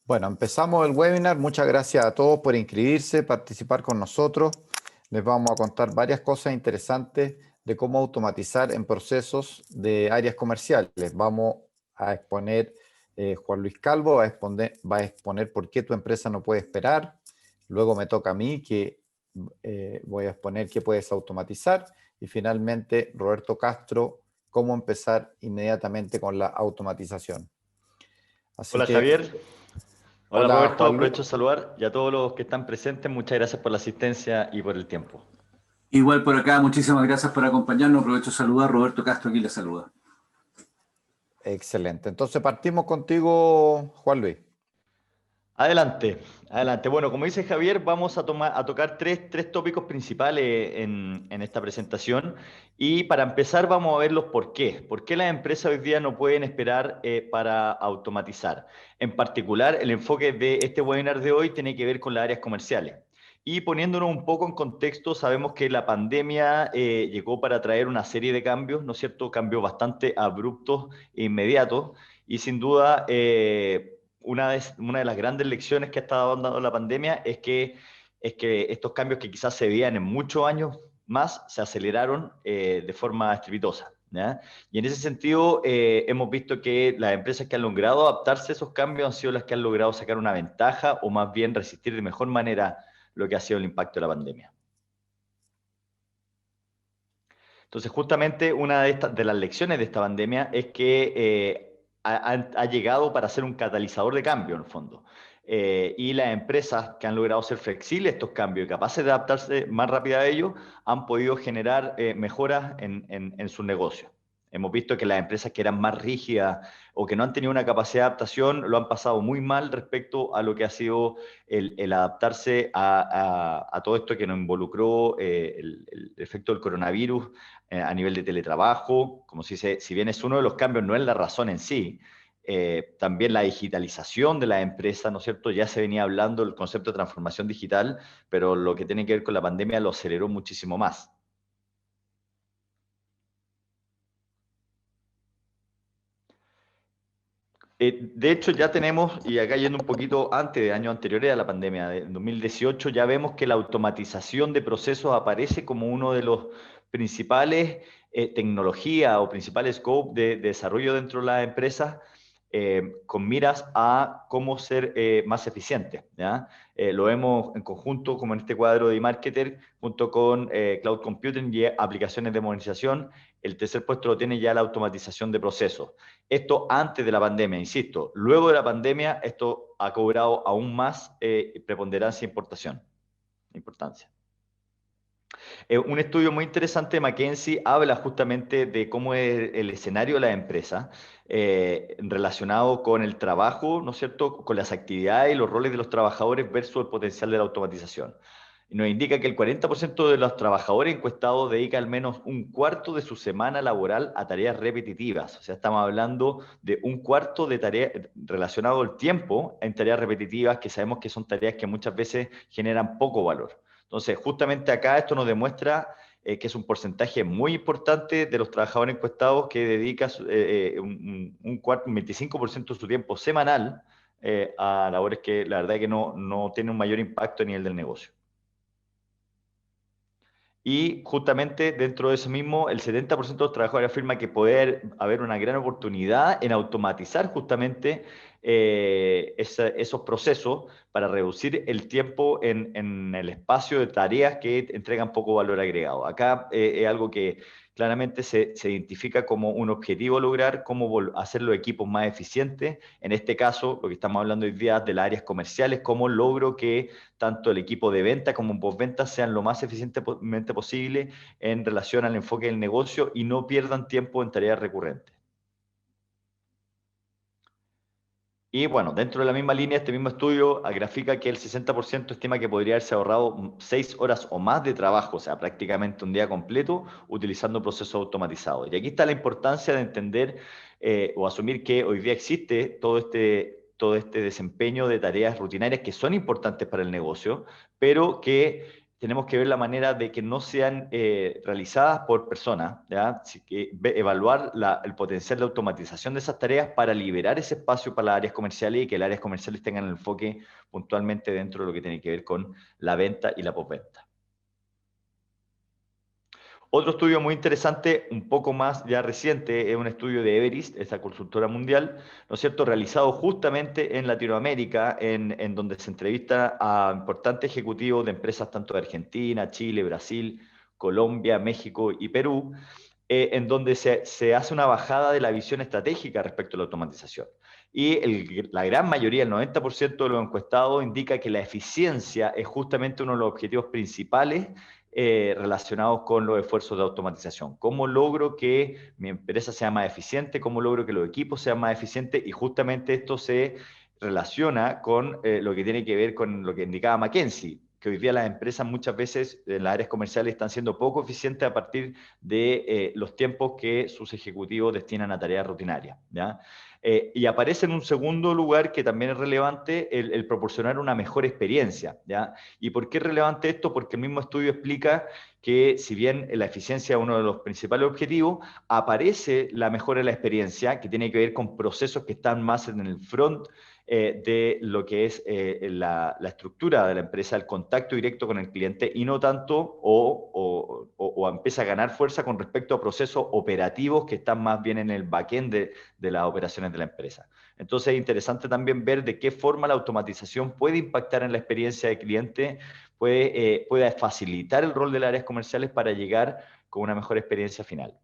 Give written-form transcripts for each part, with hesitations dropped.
Bueno, empezamos el webinar. Muchas gracias a todos por inscribirse, participar con nosotros. Les vamos a contar varias cosas interesantes de cómo automatizar en procesos de áreas comerciales. Vamos a exponer, Juan Luis Calvo va a exponer por qué tu empresa no puede esperar. Luego me toca a mí que voy a exponer qué puedes automatizar. Y finalmente, Roberto Castro, cómo empezar inmediatamente con la automatización. Así Hola que, Javier, hola hola Roberto, Juan Luis. aprovecho de saludar y a todos los que están presentes, muchas gracias por la asistencia y por el tiempo. Igual por acá, muchísimas gracias por acompañarnos. Aprovecho de saludar. Roberto Castro aquí le saluda. Excelente. Entonces partimos contigo, Juan Luis. Adelante, adelante. Bueno, como dice Javier, vamos a tocar tres tópicos principales en esta presentación y para empezar vamos a ver los por qué. ¿Por qué las empresas hoy día no pueden esperar para automatizar? En particular, el enfoque de este webinar de hoy tiene que ver con las áreas comerciales. Y poniéndonos un poco en contexto, sabemos que la pandemia llegó para traer una serie de cambios, ¿no es cierto? Cambios bastante abruptos e inmediatos y sin duda... una de las grandes lecciones que ha estado dando la pandemia es que estos cambios que quizás se veían en muchos años más se aceleraron de forma estrepitosa, ¿ya? Y en ese sentido hemos visto que las empresas que han logrado adaptarse a esos cambios han sido las que han logrado sacar una ventaja o más bien resistir de mejor manera lo que ha sido el impacto de la pandemia. Entonces, justamente una de las lecciones de esta pandemia es que ha llegado para ser un catalizador de cambio, en el fondo. Y las empresas que han logrado ser flexibles a estos cambios y capaces de adaptarse más rápido a ellos han podido generar mejoras en sus negocios. Hemos visto que las empresas que eran más rígidas o que no han tenido una capacidad de adaptación lo han pasado muy mal respecto a lo que ha sido el adaptarse a todo esto que nos involucró el efecto del coronavirus a nivel de teletrabajo, como se dice, si bien es uno de los cambios, no es la razón en sí, también la digitalización de la empresa, ¿no es cierto? Ya se venía hablando del concepto de transformación digital, pero lo que tiene que ver con la pandemia lo aceleró muchísimo más. De hecho, ya tenemos, y acá yendo un poquito antes de años anteriores a la pandemia, de 2018, ya vemos que la automatización de procesos aparece como uno de los principales tecnologías o principales scope de desarrollo dentro de las empresas, con miras a cómo ser más eficientes, ¿ya? Lo vemos en conjunto, como en este cuadro de eMarketer, junto con Cloud Computing y aplicaciones de modernización. El tercer puesto lo tiene ya la automatización de procesos. Esto antes de la pandemia, insisto. Luego de la pandemia, esto ha cobrado aún más preponderancia e importancia. Un estudio muy interesante de McKinsey habla justamente de cómo es el escenario de la empresa relacionado con el trabajo, ¿no es cierto?, con las actividades y los roles de los trabajadores versus el potencial de la automatización. Y nos indica que el 40% de los trabajadores encuestados dedica al menos un cuarto de su semana laboral a tareas repetitivas. O sea, estamos hablando de un cuarto de tareas relacionado al tiempo en tareas repetitivas que sabemos que son tareas que muchas veces generan poco valor. Entonces, justamente acá esto nos demuestra que es un porcentaje muy importante de los trabajadores encuestados que dedica un 25% de su tiempo semanal a labores que la verdad es que no tienen un mayor impacto a nivel del negocio. Y justamente dentro de eso mismo, el 70% de los trabajadores afirma que puede haber una gran oportunidad en automatizar justamente esos procesos para reducir el tiempo en el espacio de tareas que entregan poco valor agregado. Acá es algo que claramente se identifica como un objetivo a lograr, cómo hacer los equipos más eficientes. En este caso, lo que estamos hablando hoy día de las áreas comerciales, cómo logro que tanto el equipo de venta como postventa sean lo más eficientemente posible en relación al enfoque del negocio y no pierdan tiempo en tareas recurrentes. Y bueno, dentro de la misma línea, este mismo estudio grafica que el 60% estima que podría haberse ahorrado 6 horas o más de trabajo, o sea, prácticamente un día completo, utilizando procesos automatizados. Y aquí está la importancia de entender o asumir que hoy día existe todo este desempeño de tareas rutinarias que son importantes para el negocio, pero que tenemos que ver la manera de que no sean realizadas por personas, ¿ya? Así que evaluar el potencial de automatización de esas tareas para liberar ese espacio para las áreas comerciales y que las áreas comerciales tengan el enfoque puntualmente dentro de lo que tiene que ver con la venta y la postventa. Otro estudio muy interesante, un poco más ya reciente, es un estudio de Everest, esa consultora mundial, ¿no es cierto?, realizado justamente en Latinoamérica, en donde se entrevista a importantes ejecutivos de empresas tanto de Argentina, Chile, Brasil, Colombia, México y Perú, en donde se hace una bajada de la visión estratégica respecto a la automatización. Y la gran mayoría, el 90% de los encuestados, indica que la eficiencia es justamente uno de los objetivos principales relacionados con los esfuerzos de automatización. ¿Cómo logro que mi empresa sea más eficiente? ¿Cómo logro que los equipos sean más eficientes? Y justamente esto se relaciona con lo que tiene que ver con lo que indicaba McKinsey, que hoy día las empresas muchas veces en las áreas comerciales están siendo poco eficientes a partir de los tiempos que sus ejecutivos destinan a tareas rutinarias, ¿ya? Y aparece en un segundo lugar que también es relevante el proporcionar una mejor experiencia, ¿ya? ¿Y por qué es relevante esto? Porque el mismo estudio explica que si bien la eficiencia es uno de los principales objetivos, aparece la mejora de la experiencia que tiene que ver con procesos que están más en el front de lo que es la estructura de la empresa, el contacto directo con el cliente y no tanto o empieza a ganar fuerza con respecto a procesos operativos que están más bien en el backend de las operaciones de la empresa. Entonces es interesante también ver de qué forma la automatización puede impactar en la experiencia del cliente, puede facilitar el rol de las áreas comerciales para llegar con una mejor experiencia final.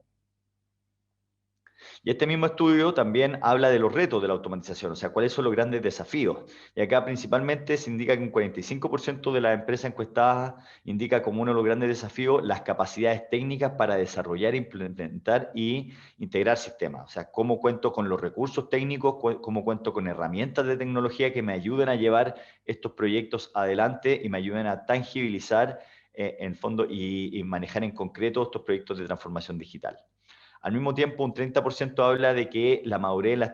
Y este mismo estudio también habla de los retos de la automatización, o sea, cuáles son los grandes desafíos. Y acá principalmente se indica que un 45% de las empresas encuestadas indica como uno de los grandes desafíos las capacidades técnicas para desarrollar, implementar y integrar sistemas. O sea, cómo cuento con los recursos técnicos, cómo cuento con herramientas de tecnología que me ayuden a llevar estos proyectos adelante y me ayuden a tangibilizar en fondo y manejar en concreto estos proyectos de transformación digital. Al mismo tiempo, un 30% habla de que la madurez, la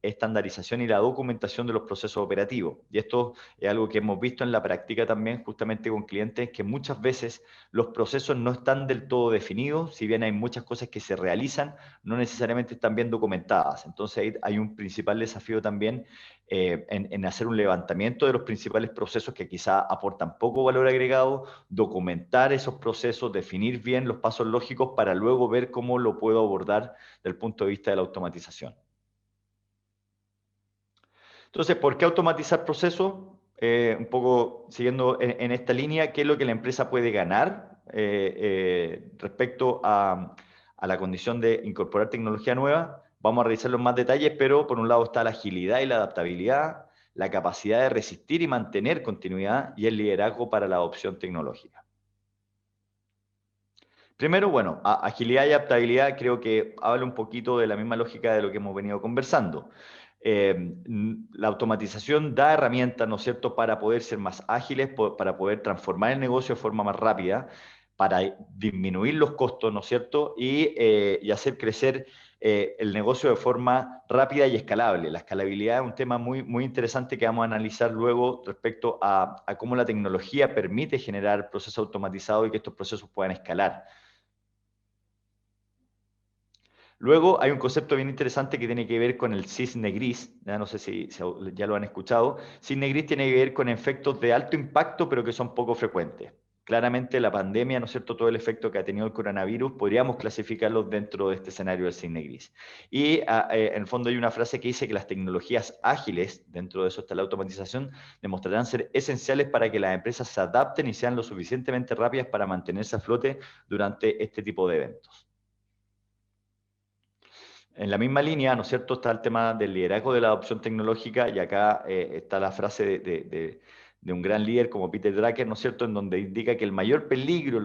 estandarización y la documentación de los procesos operativos. Y esto es algo que hemos visto en la práctica también, justamente con clientes, que muchas veces los procesos no están del todo definidos, si bien hay muchas cosas que se realizan, no necesariamente están bien documentadas. Entonces hay un principal desafío también en hacer un levantamiento de los principales procesos que quizá aportan poco valor agregado, documentar esos procesos, definir bien los pasos lógicos para luego ver cómo lo puedo abordar desde el punto de vista de la automatización. Entonces, ¿por qué automatizar procesos? Un poco siguiendo en esta línea, ¿qué es lo que la empresa puede ganar respecto a la condición de incorporar tecnología nueva? Vamos a revisarlo en más detalles, pero por un lado está la agilidad y la adaptabilidad, la capacidad de resistir y mantener continuidad y el liderazgo para la adopción tecnológica. Primero, bueno, agilidad y adaptabilidad creo que habla un poquito de la misma lógica de lo que hemos venido conversando. La automatización da herramientas, ¿no es cierto?, para poder ser más ágiles, para poder transformar el negocio de forma más rápida, para disminuir los costos, ¿no es cierto?, y hacer crecer el negocio de forma rápida y escalable. La escalabilidad es un tema muy, muy interesante que vamos a analizar luego respecto a cómo la tecnología permite generar procesos automatizados y que estos procesos puedan escalar. Luego hay un concepto bien interesante que tiene que ver con el cisne gris, ya no sé si ya lo han escuchado. Cisne gris tiene que ver con efectos de alto impacto, pero que son poco frecuentes. Claramente la pandemia, ¿no es cierto?, todo el efecto que ha tenido el coronavirus, podríamos clasificarlos dentro de este escenario del cisne gris. Y en el fondo hay una frase que dice que las tecnologías ágiles, dentro de eso está la automatización, demostrarán ser esenciales para que las empresas se adapten y sean lo suficientemente rápidas para mantenerse a flote durante este tipo de eventos. En la misma línea, ¿no es cierto?, está el tema del liderazgo de la adopción tecnológica y acá está la frase de un gran líder como Peter Drucker, ¿no es cierto?, en donde indica que el mayor peligro en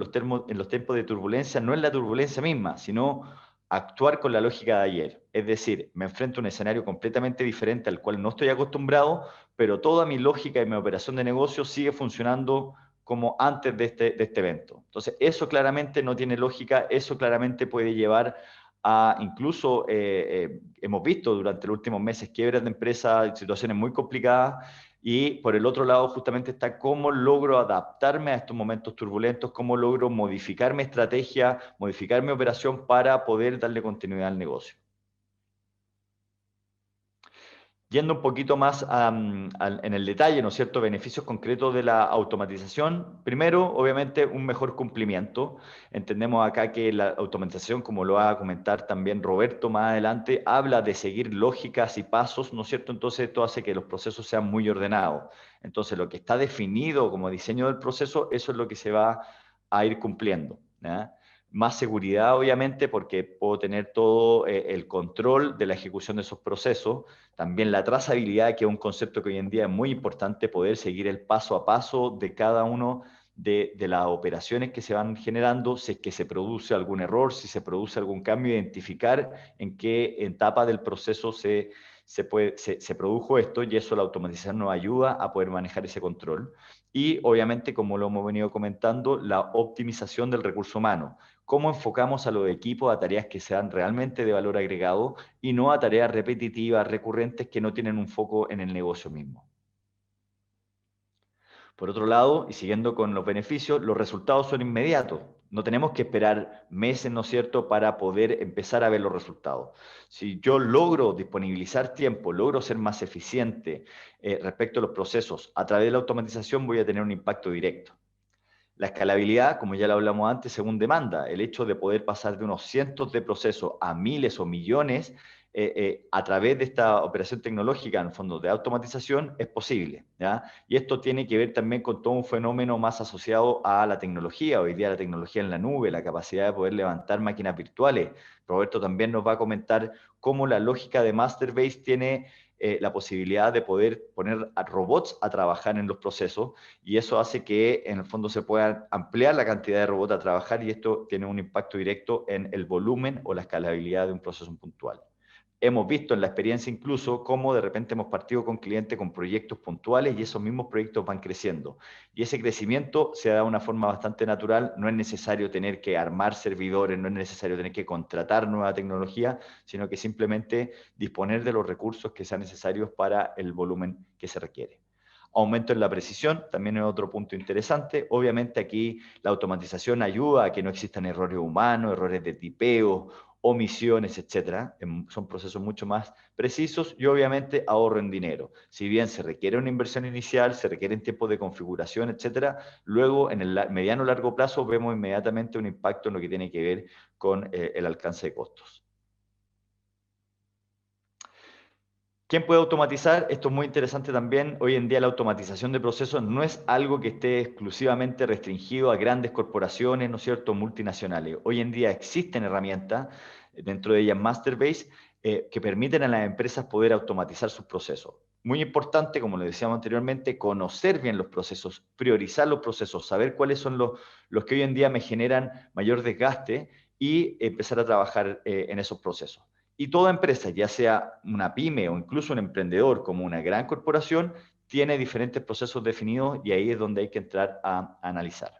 los tiempos de turbulencia no es la turbulencia misma, sino actuar con la lógica de ayer. Es decir, me enfrento a un escenario completamente diferente al cual no estoy acostumbrado, pero toda mi lógica y mi operación de negocio sigue funcionando como antes de este evento. Entonces, eso claramente no tiene lógica, eso claramente puede llevar incluso hemos visto durante los últimos meses quiebras de empresas, situaciones muy complicadas, Y por el otro lado justamente está cómo logro adaptarme a estos momentos turbulentos, cómo logro modificar mi estrategia, modificar mi operación para poder darle continuidad al negocio. Yendo un poquito más en el detalle, ¿no es cierto?, beneficios concretos de la automatización. Primero, obviamente, un mejor cumplimiento. Entendemos acá que la automatización, como lo va a comentar también Roberto más adelante, habla de seguir lógicas y pasos, ¿no es cierto? Entonces, esto hace que los procesos sean muy ordenados. Entonces, lo que está definido como diseño del proceso, eso es lo que se va a ir cumpliendo, ¿ya? Más seguridad, obviamente, porque puedo tener todo el control de la ejecución de esos procesos. También la trazabilidad, que es un concepto que hoy en día es muy importante, poder seguir el paso a paso de cada uno de las operaciones que se van generando, si es que se produce algún error, si se produce algún cambio, identificar en qué etapa del proceso se produjo esto, y eso la automatización nos ayuda a poder manejar ese control. Y obviamente, como lo hemos venido comentando, la optimización del recurso humano. Cómo enfocamos a los equipos a tareas que sean realmente de valor agregado y no a tareas repetitivas, recurrentes, que no tienen un foco en el negocio mismo. Por otro lado, y siguiendo con los beneficios, los resultados son inmediatos. No tenemos que esperar meses, ¿no es cierto?, para poder empezar a ver los resultados. Si yo logro disponibilizar tiempo, logro ser más eficiente respecto a los procesos, a través de la automatización voy a tener un impacto directo. La escalabilidad, como ya lo hablamos antes, según demanda, el hecho de poder pasar de unos cientos de procesos a miles o millones a través de esta operación tecnológica, en el fondo de automatización, es posible, ¿ya? Y esto tiene que ver también con todo un fenómeno más asociado a la tecnología. Hoy día la tecnología en la nube, la capacidad de poder levantar máquinas virtuales. Roberto también nos va a comentar cómo la lógica de Masterbase tiene la posibilidad de poder poner a robots a trabajar en los procesos, y eso hace que en el fondo se pueda ampliar la cantidad de robots a trabajar, y esto tiene un impacto directo en el volumen o la escalabilidad de un proceso puntual. Hemos visto en la experiencia incluso cómo de repente hemos partido con clientes con proyectos puntuales y esos mismos proyectos van creciendo. Y ese crecimiento se da de una forma bastante natural. No es necesario tener que armar servidores, no es necesario tener que contratar nueva tecnología, sino que simplemente disponer de los recursos que sean necesarios para el volumen que se requiere. Aumento en la precisión, también es otro punto interesante. Obviamente aquí la automatización ayuda a que no existan errores humanos, errores de tipeo, omisiones, etcétera. Son procesos mucho más precisos y obviamente ahorro en dinero. Si bien se requiere una inversión inicial, se requieren tiempos de configuración, etcétera, luego en el mediano o largo plazo vemos inmediatamente un impacto en lo que tiene que ver con el alcance de costos. ¿Quién puede automatizar? Esto es muy interesante también. Hoy en día la automatización de procesos no es algo que esté exclusivamente restringido a grandes corporaciones, ¿no es cierto?, multinacionales. Hoy en día existen herramientas, dentro de ellas Masterbase, que permiten a las empresas poder automatizar sus procesos. Muy importante, como lo decíamos anteriormente, conocer bien los procesos, priorizar los procesos, saber cuáles son los que hoy en día me generan mayor desgaste y empezar a trabajar en esos procesos. Y toda empresa, ya sea una pyme o incluso un emprendedor como una gran corporación, tiene diferentes procesos definidos, y ahí es donde hay que entrar a analizar.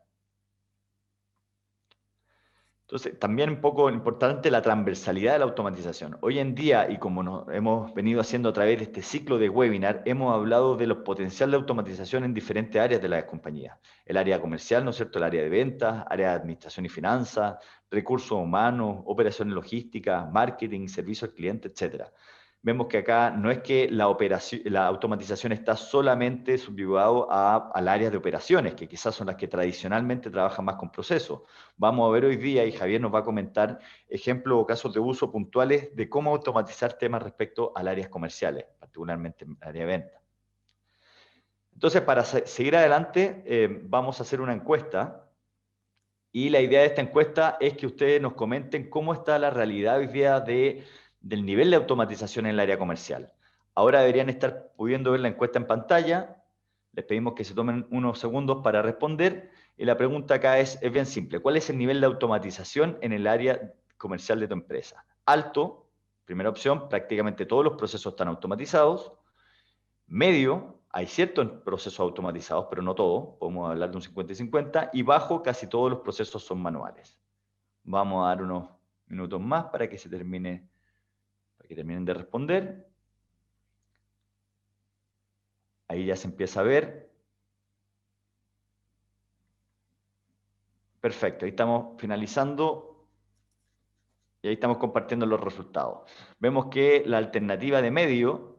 Entonces, también un poco importante la transversalidad de la automatización. Hoy en día, y como nos hemos venido haciendo a través de este ciclo de webinar, hemos hablado de los potenciales de automatización en diferentes áreas de las compañías. El área comercial, ¿no es cierto?, el área de ventas, área de administración y finanzas, recursos humanos, operaciones logísticas, marketing, servicio al cliente, etcétera. Vemos que acá no es que la automatización está solamente subyugado al área de operaciones, que quizás son las que tradicionalmente trabajan más con procesos. Vamos a ver hoy día, y Javier nos va a comentar, ejemplos o casos de uso puntuales de cómo automatizar temas respecto a las áreas comerciales, particularmente en el área de venta. Entonces, para seguir adelante, vamos a hacer una encuesta, y la idea de esta encuesta es que ustedes nos comenten cómo está la realidad hoy día del nivel de automatización en el área comercial. Ahora deberían estar pudiendo ver la encuesta en pantalla. Les pedimos que se tomen unos segundos para responder. Y la pregunta acá es bien simple. ¿Cuál es el nivel de automatización en el área comercial de tu empresa? Alto, primera opción, prácticamente todos los procesos están automatizados. Medio, hay ciertos procesos automatizados, pero no todos. Podemos hablar de un 50 y 50. Y bajo, casi todos los procesos son manuales. Vamos a dar unos minutos más para que terminen de responder. Ahí ya se empieza a ver. Perfecto, ahí estamos finalizando y ahí estamos compartiendo los resultados. Vemos que la alternativa de medio,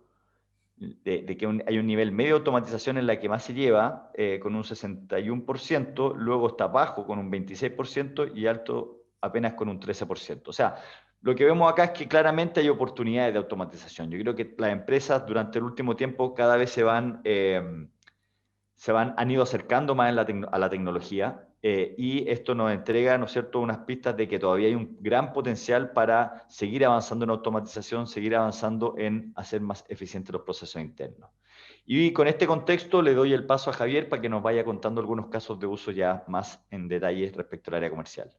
de que hay un nivel medio de automatización en la que más se lleva, con un 61%, luego está bajo con un 26% y alto apenas con un 13%. O sea, lo que vemos acá es que claramente hay oportunidades de automatización. Yo creo que las empresas durante el último tiempo cada vez han ido acercando más a la tecnología, y esto nos entrega, ¿no es cierto?, unas pistas de que todavía hay un gran potencial para seguir avanzando en automatización, seguir avanzando en hacer más eficientes los procesos internos. Y con este contexto le doy el paso a Javier para que nos vaya contando algunos casos de uso ya más en detalle respecto al área comercial.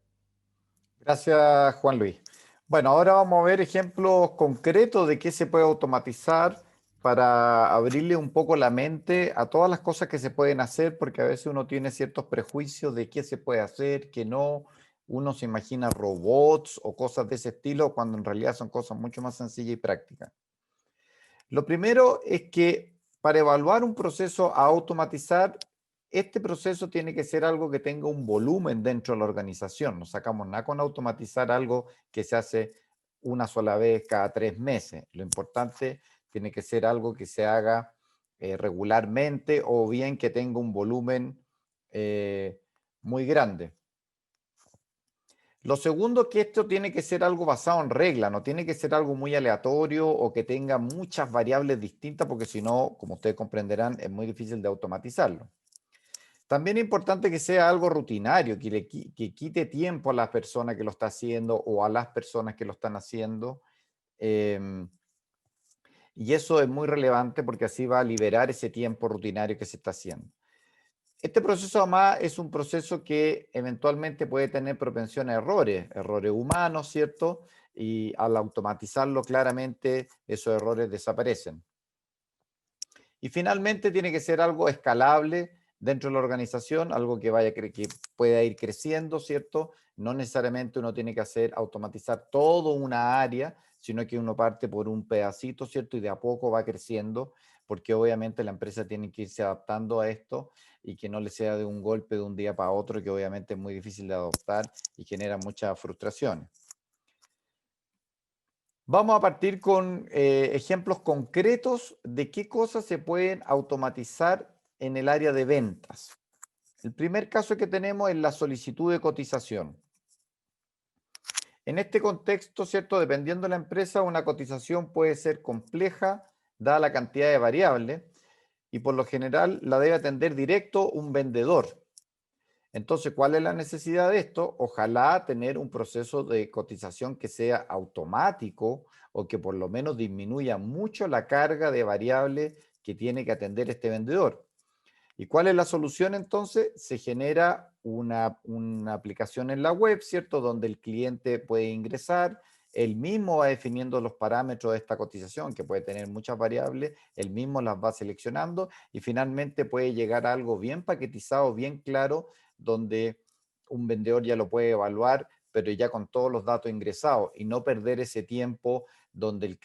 Gracias, Juan Luis. Bueno, ahora vamos a ver ejemplos concretos de qué se puede automatizar para abrirle un poco la mente a todas las cosas que se pueden hacer, porque a veces uno tiene ciertos prejuicios de qué se puede hacer, qué no. Uno se imagina robots o cosas de ese estilo, cuando en realidad son cosas mucho más sencillas y prácticas. Lo primero es que para evaluar un proceso a automatizar, este proceso tiene que ser algo que tenga un volumen dentro de la organización. No sacamos nada con automatizar algo que se hace una sola vez cada 3 meses. Lo importante tiene que ser algo que se haga regularmente, o bien que tenga un volumen muy grande. Lo segundo es que esto tiene que ser algo basado en regla, no tiene que ser algo muy aleatorio o que tenga muchas variables distintas, porque si no, como ustedes comprenderán, es muy difícil de automatizarlo. También es importante que sea algo rutinario, que quite tiempo a la persona que lo está haciendo o a las personas que lo están haciendo. Y eso es muy relevante porque así va a liberar ese tiempo rutinario que se está haciendo. Este proceso además es un proceso que eventualmente puede tener propensión a errores humanos, ¿cierto? Y al automatizarlo claramente esos errores desaparecen. Y finalmente tiene que ser algo escalable dentro de la organización, algo que pueda ir creciendo, ¿cierto? No necesariamente uno tiene que automatizar todo una área, sino que uno parte por un pedacito, ¿cierto? Y de a poco va creciendo, porque obviamente la empresa tiene que irse adaptando a esto y que no le sea de un golpe de un día para otro, que obviamente es muy difícil de adoptar y genera mucha frustración. Vamos a partir con ejemplos concretos de qué cosas se pueden automatizar en el área de ventas. El primer caso que tenemos es la solicitud de cotización. En este contexto, ¿cierto? Dependiendo de la empresa, una cotización puede ser compleja, dada la cantidad de variables, y por lo general la debe atender directo un vendedor. Entonces, ¿cuál es la necesidad de esto? Ojalá tener un proceso de cotización que sea automático o que por lo menos disminuya mucho la carga de variables que tiene que atender este vendedor. ¿Y cuál es la solución entonces? Se genera una aplicación en la web, ¿cierto? Donde el cliente puede ingresar, él mismo va definiendo los parámetros de esta cotización, que puede tener muchas variables, él mismo las va seleccionando y finalmente puede llegar a algo bien paquetizado, bien claro, donde un vendedor ya lo puede evaluar, pero ya con todos los datos ingresados, y no perder ese tiempo donde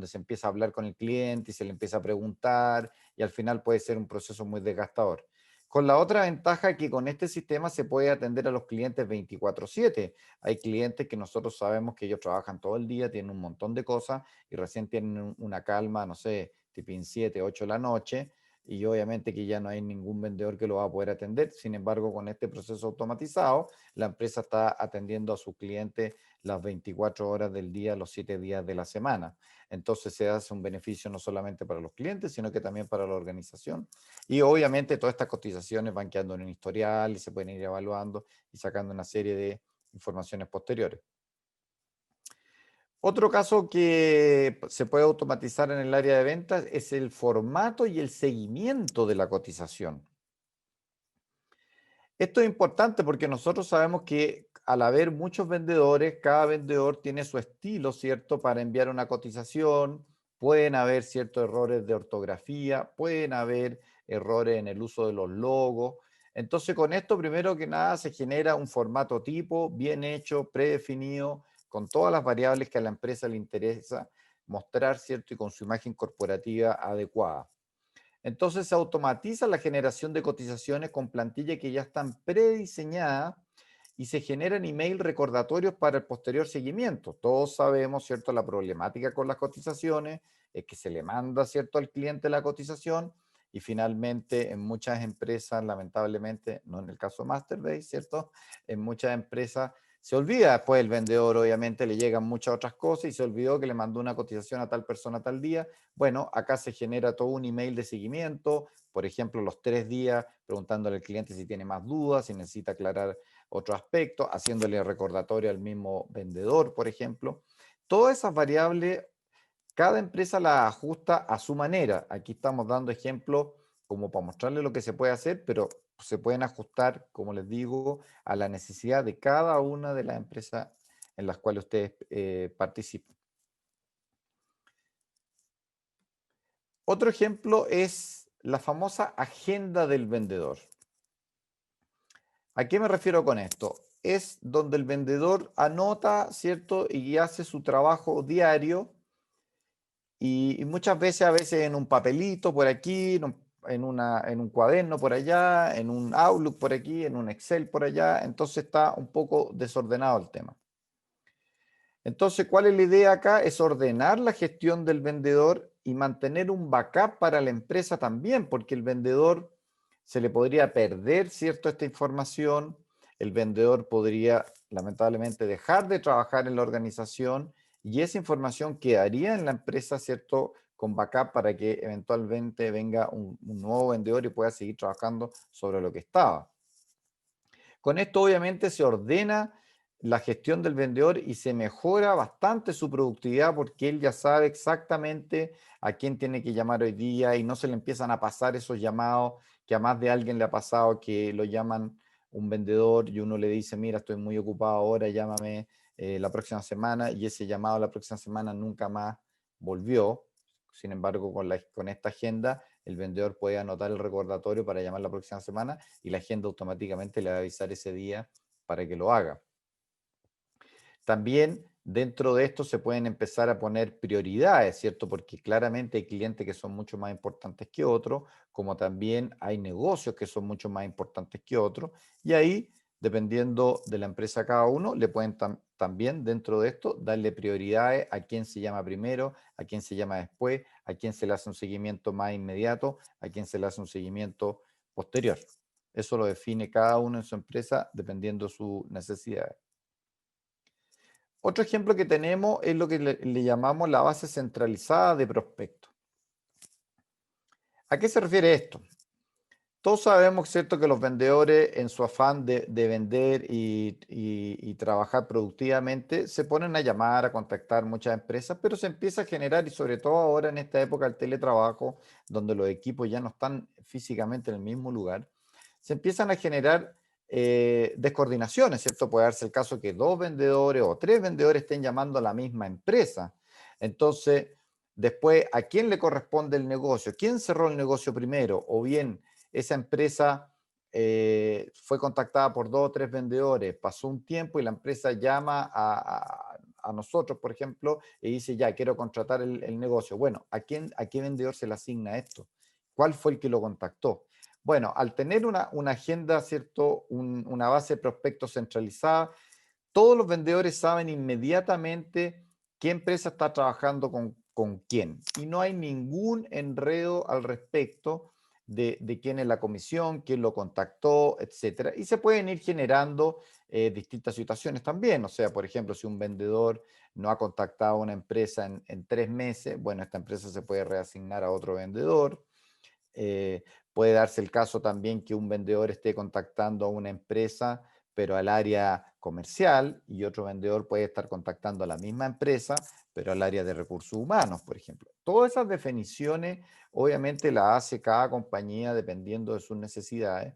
se empieza a hablar con el cliente y se le empieza a preguntar, y al final puede ser un proceso muy desgastador. Con la otra ventaja que con este sistema se puede atender a los clientes 24/7. Hay clientes que nosotros sabemos que ellos trabajan todo el día, tienen un montón de cosas y recién tienen una calma, no sé, tipo 7, 8 de la noche, y obviamente que ya no hay ningún vendedor que lo va a poder atender. Sin embargo, con este proceso automatizado, la empresa está atendiendo a sus clientes las 24 horas del día, los 7 días de la semana. Entonces se hace un beneficio no solamente para los clientes, sino que también para la organización. Y obviamente todas estas cotizaciones van quedando en un historial y se pueden ir evaluando y sacando una serie de informaciones posteriores. Otro caso que se puede automatizar en el área de ventas es el formato y el seguimiento de la cotización. Esto es importante porque nosotros sabemos que al haber muchos vendedores, cada vendedor tiene su estilo, ¿cierto? Para enviar una cotización, pueden haber ciertos errores de ortografía, pueden haber errores en el uso de los logos. Entonces, con esto, primero que nada, se genera un formato tipo bien hecho, predefinido, con todas las variables que a la empresa le interesa mostrar, ¿cierto? Y con su imagen corporativa adecuada. Entonces se automatiza la generación de cotizaciones con plantillas que ya están prediseñadas y se generan email recordatorios para el posterior seguimiento. Todos sabemos, ¿cierto?, la problemática con las cotizaciones, es que se le manda, ¿cierto?, al cliente la cotización y finalmente en muchas empresas, lamentablemente, no en el caso de Masterbase, ¿cierto?, en muchas empresas se olvida después el vendedor, obviamente le llegan muchas otras cosas y se olvidó que le mandó una cotización a tal persona tal día. Bueno, acá se genera todo un email de seguimiento, por ejemplo, los 3 días, preguntándole al cliente si tiene más dudas, si necesita aclarar otro aspecto, haciéndole recordatorio al mismo vendedor, por ejemplo. Todas esas variables, cada empresa las ajusta a su manera. Aquí estamos dando ejemplos como para mostrarle lo que se puede hacer, pero se pueden ajustar, como les digo, a la necesidad de cada una de las empresas en las cuales ustedes participan. Otro ejemplo es la famosa agenda del vendedor. ¿A qué me refiero con esto? Es donde el vendedor anota, ¿cierto? Y hace su trabajo diario y muchas veces, a veces en un papelito por aquí, en un cuaderno por allá, en un Outlook por aquí, en un Excel por allá. Entonces está un poco desordenado el tema. Entonces, ¿cuál es la idea acá? Es ordenar la gestión del vendedor y mantener un backup para la empresa también, porque el vendedor se le podría perder, ¿cierto?, esta información. El vendedor podría, lamentablemente, dejar de trabajar en la organización y esa información quedaría en la empresa, ¿cierto?, con backup para que eventualmente venga un nuevo vendedor y pueda seguir trabajando sobre lo que estaba. Con esto obviamente se ordena la gestión del vendedor y se mejora bastante su productividad porque él ya sabe exactamente a quién tiene que llamar hoy día y no se le empiezan a pasar esos llamados que a más de alguien le ha pasado que lo llaman un vendedor y uno le dice, mira, estoy muy ocupado ahora, llámame la próxima semana y ese llamado la próxima semana nunca más volvió. Sin embargo, con esta agenda, el vendedor puede anotar el recordatorio para llamar la próxima semana y la agenda automáticamente le va a avisar ese día para que lo haga. También dentro de esto se pueden empezar a poner prioridades, ¿cierto? Porque claramente hay clientes que son mucho más importantes que otros, como también hay negocios que son mucho más importantes que otros, y ahí, dependiendo de la empresa cada uno, le pueden también dentro de esto darle prioridades a quién se llama primero, a quién se llama después, a quién se le hace un seguimiento más inmediato, a quién se le hace un seguimiento posterior. Eso lo define cada uno en su empresa dependiendo de sus necesidades. Otro ejemplo que tenemos es lo que le llamamos la base centralizada de prospectos. ¿A qué se refiere esto? Todos sabemos, ¿cierto?, que los vendedores en su afán de vender y trabajar productivamente se ponen a llamar, a contactar muchas empresas, pero se empieza a generar, y sobre todo ahora en esta época del teletrabajo, donde los equipos ya no están físicamente en el mismo lugar, se empiezan a generar descoordinaciones, ¿cierto? Puede darse el caso que 2 vendedores o 3 vendedores estén llamando a la misma empresa. Entonces, después, ¿a quién le corresponde el negocio? ¿Quién cerró el negocio primero? O bien, esa empresa fue contactada por 2 o 3 vendedores, pasó un tiempo y la empresa llama a nosotros, por ejemplo, y dice, ya, quiero contratar el negocio. Bueno, ¿a qué vendedor se le asigna esto? ¿Cuál fue el que lo contactó? Bueno, al tener una agenda, ¿cierto? Una base de prospectos centralizada, todos los vendedores saben inmediatamente qué empresa está trabajando con quién. Y no hay ningún enredo al respecto de quién es la comisión, quién lo contactó, etcétera. Y se pueden ir generando distintas situaciones también. O sea, por ejemplo, si un vendedor no ha contactado a una empresa en 3 meses, bueno, esta empresa se puede reasignar a otro vendedor. Puede darse el caso también que un vendedor esté contactando a una empresa, pero al área comercial, y otro vendedor puede estar contactando a la misma empresa, pero al área de recursos humanos, por ejemplo. Todas esas definiciones, obviamente, las hace cada compañía dependiendo de sus necesidades,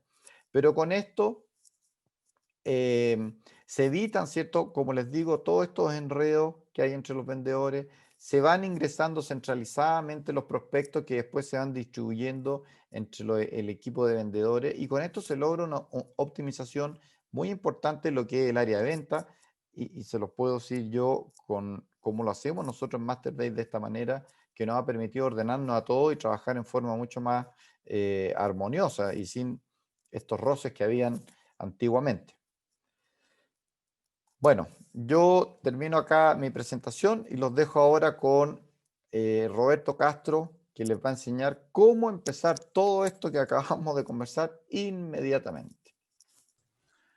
pero con esto se evitan, ¿cierto? Como les digo, todos estos enredos que hay entre los vendedores, se van ingresando centralizadamente los prospectos que después se van distribuyendo entre el equipo de vendedores y con esto se logra una optimización muy importante en lo que es el área de venta y se los puedo decir yo con cómo lo hacemos nosotros en Masterbase de esta manera, que nos ha permitido ordenarnos a todos y trabajar en forma mucho más armoniosa y sin estos roces que habían antiguamente. Bueno, yo termino acá mi presentación y los dejo ahora con Roberto Castro, que les va a enseñar cómo empezar todo esto que acabamos de conversar inmediatamente.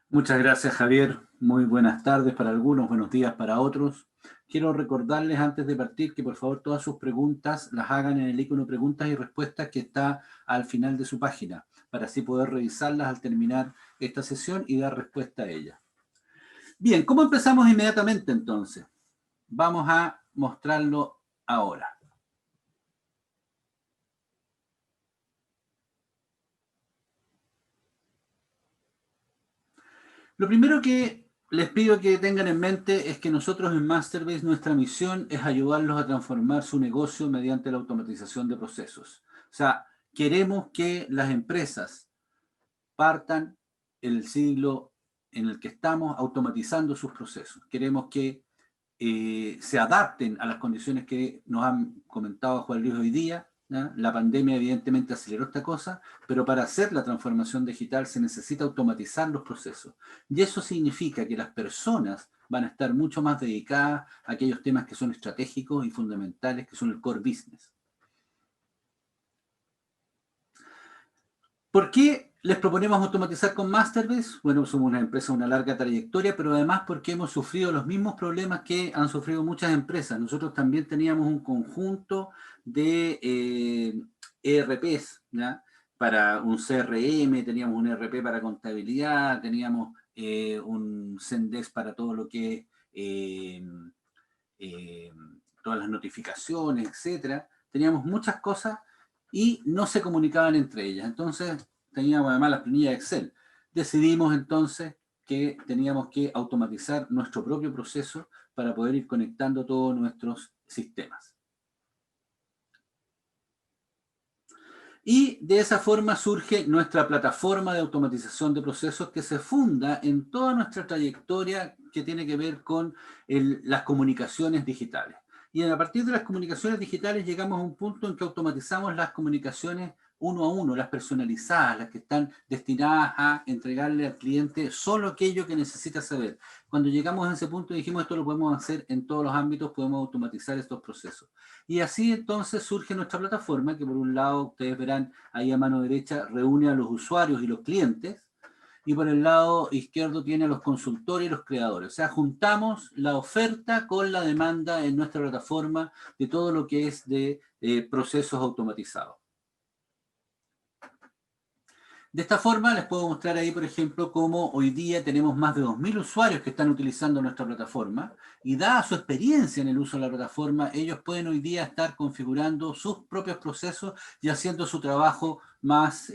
Muchas gracias, Javier. Muy buenas tardes para algunos, buenos días para otros. Quiero recordarles antes de partir que por favor todas sus preguntas las hagan en el icono preguntas y respuestas que está al final de su página, para así poder revisarlas al terminar esta sesión y dar respuesta a ellas. Bien, ¿cómo empezamos inmediatamente entonces? Vamos a mostrarlo ahora. Lo primero que les pido que tengan en mente es que nosotros en Masterbase nuestra misión es ayudarlos a transformar su negocio mediante la automatización de procesos. O sea, queremos que las empresas partan el siglo en el que estamos automatizando sus procesos. Queremos que se adapten a las condiciones que nos han comentado Juan Luis hoy día, ¿ya? La pandemia evidentemente aceleró esta cosa, pero para hacer la transformación digital se necesita automatizar los procesos. Y eso significa que las personas van a estar mucho más dedicadas a aquellos temas que son estratégicos y fundamentales, que son el core business. ¿Por qué les proponemos automatizar con Masterbase? Bueno, somos una empresa de una larga trayectoria, pero además porque hemos sufrido los mismos problemas que han sufrido muchas empresas. Nosotros también teníamos un conjunto de ERPs, ¿ya? Para un CRM, teníamos un ERP para contabilidad, teníamos un Zendesk para todo lo que es todas las notificaciones, etcétera. Teníamos muchas cosas y no se comunicaban entre ellas. Entonces, teníamos además las planillas de Excel. Decidimos entonces que teníamos que automatizar nuestro propio proceso para poder ir conectando todos nuestros sistemas. Y de esa forma surge nuestra plataforma de automatización de procesos que se funda en toda nuestra trayectoria que tiene que ver con las comunicaciones digitales. Y a partir de las comunicaciones digitales llegamos a un punto en que automatizamos las comunicaciones uno a uno, las personalizadas, las que están destinadas a entregarle al cliente solo aquello que necesita saber. Cuando llegamos a ese punto dijimos esto lo podemos hacer en todos los ámbitos, podemos automatizar estos procesos. Y así entonces surge nuestra plataforma que por un lado ustedes verán ahí a mano derecha reúne a los usuarios y los clientes, y por el lado izquierdo tiene a los consultores y los creadores. O sea, juntamos la oferta con la demanda en nuestra plataforma de todo lo que es de procesos automatizados. De esta forma les puedo mostrar ahí, por ejemplo, cómo hoy día tenemos más de 2.000 usuarios que están utilizando nuestra plataforma y dada su experiencia en el uso de la plataforma, ellos pueden hoy día estar configurando sus propios procesos y haciendo su trabajo más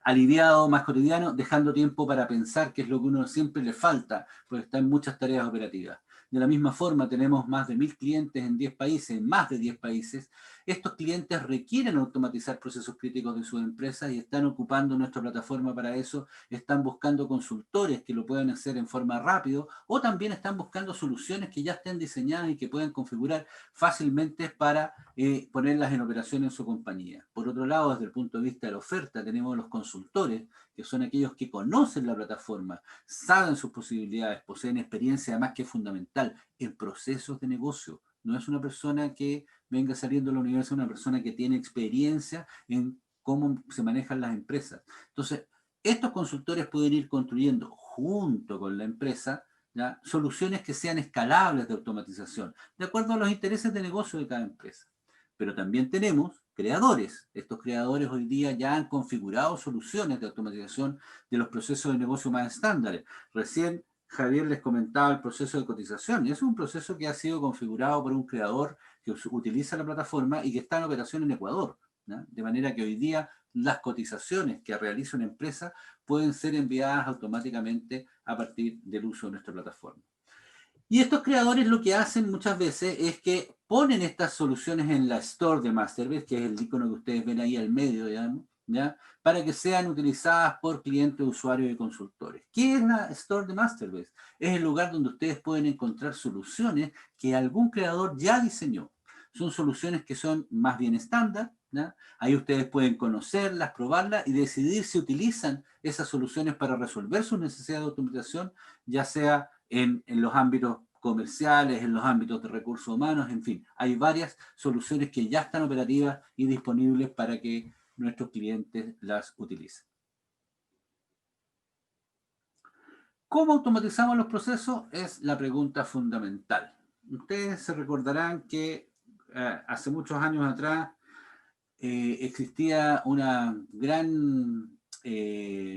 aliviado, más cotidiano, dejando tiempo para pensar, que es lo que uno siempre le falta, porque está en muchas tareas operativas. De la misma forma, tenemos más de 1.000 clientes en 10 países, en más de 10 países. Estos clientes requieren automatizar procesos críticos de sus empresas y están ocupando nuestra plataforma para eso, están buscando consultores que lo puedan hacer en forma rápida o también están buscando soluciones que ya estén diseñadas y que puedan configurar fácilmente para ponerlas en operación en su compañía. Por otro lado, desde el punto de vista de la oferta, tenemos los consultores, que son aquellos que conocen la plataforma, saben sus posibilidades, poseen experiencia además que es fundamental en procesos de negocio. No es una persona que venga saliendo de la universidad, una persona que tiene experiencia en cómo se manejan las empresas. Entonces, estos consultores pueden ir construyendo junto con la empresa, ¿ya?, soluciones que sean escalables de automatización, de acuerdo a los intereses de negocio de cada empresa. Pero también tenemos creadores. Estos creadores hoy día ya han configurado soluciones de automatización de los procesos de negocio más estándares. Recién Javier les comentaba el proceso de cotización. Y es un proceso que ha sido configurado por un creador que utiliza la plataforma y que está en operación en Ecuador, ¿no? De manera que hoy día las cotizaciones que realiza una empresa pueden ser enviadas automáticamente a partir del uso de nuestra plataforma. Y estos creadores lo que hacen muchas veces es que ponen estas soluciones en la store de Masterbase, que es el icono que ustedes ven ahí al medio, digamos, ¿ya?, para que sean utilizadas por clientes, usuarios y consultores. ¿Qué es la store de Masterbase? Es el lugar donde ustedes pueden encontrar soluciones que algún creador ya diseñó. son soluciones que son más bien estándar, ¿ya? Ahí ustedes pueden conocerlas, probarlas y decidir si utilizan esas soluciones para resolver sus necesidades de automatización, ya sea en los ámbitos comerciales, en los ámbitos de recursos humanos, en fin. Hay varias soluciones que ya están operativas y disponibles para que nuestros clientes las utilicen. ¿Cómo automatizamos los procesos? Es la pregunta fundamental. Ustedes se recordarán que hace muchos años atrás existía una gran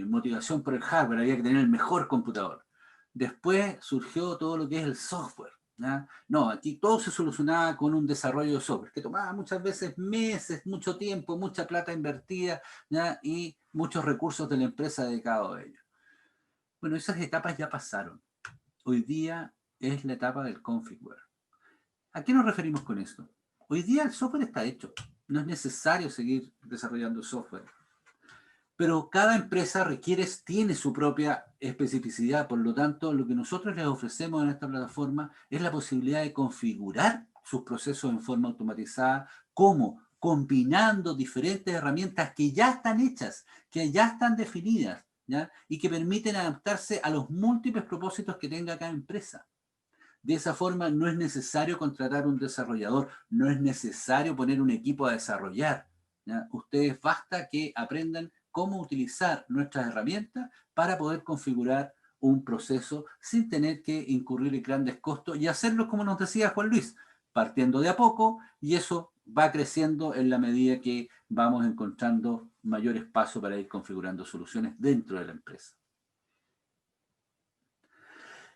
motivación por el hardware, había que tener el mejor computador. Después surgió todo lo que es el software, ¿ya? No, aquí todo se solucionaba con un desarrollo de software, que tomaba muchas veces meses, mucho tiempo, mucha plata invertida, ¿ya? Y muchos recursos de la empresa dedicados a ello. Bueno, esas etapas ya pasaron. Hoy día es la etapa del configware. ¿A qué nos referimos con esto? Hoy día el software está hecho. No es necesario seguir desarrollando software. Pero cada empresa tiene su propia especificidad. Por lo tanto, lo que nosotros les ofrecemos en esta plataforma es la posibilidad de configurar sus procesos en forma automatizada. ¿Cómo? Combinando diferentes herramientas que ya están hechas, que ya están definidas, ¿ya? Y que permiten adaptarse a los múltiples propósitos que tenga cada empresa. De esa forma no es necesario contratar un desarrollador, no es necesario poner un equipo a desarrollar, ¿ya? Ustedes basta que aprendan cómo utilizar nuestras herramientas para poder configurar un proceso sin tener que incurrir en grandes costos y hacerlo como nos decía Juan Luis, partiendo de a poco, y eso va creciendo en la medida que vamos encontrando mayores pasos para ir configurando soluciones dentro de la empresa.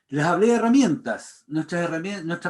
Les hablé de herramientas. Nuestra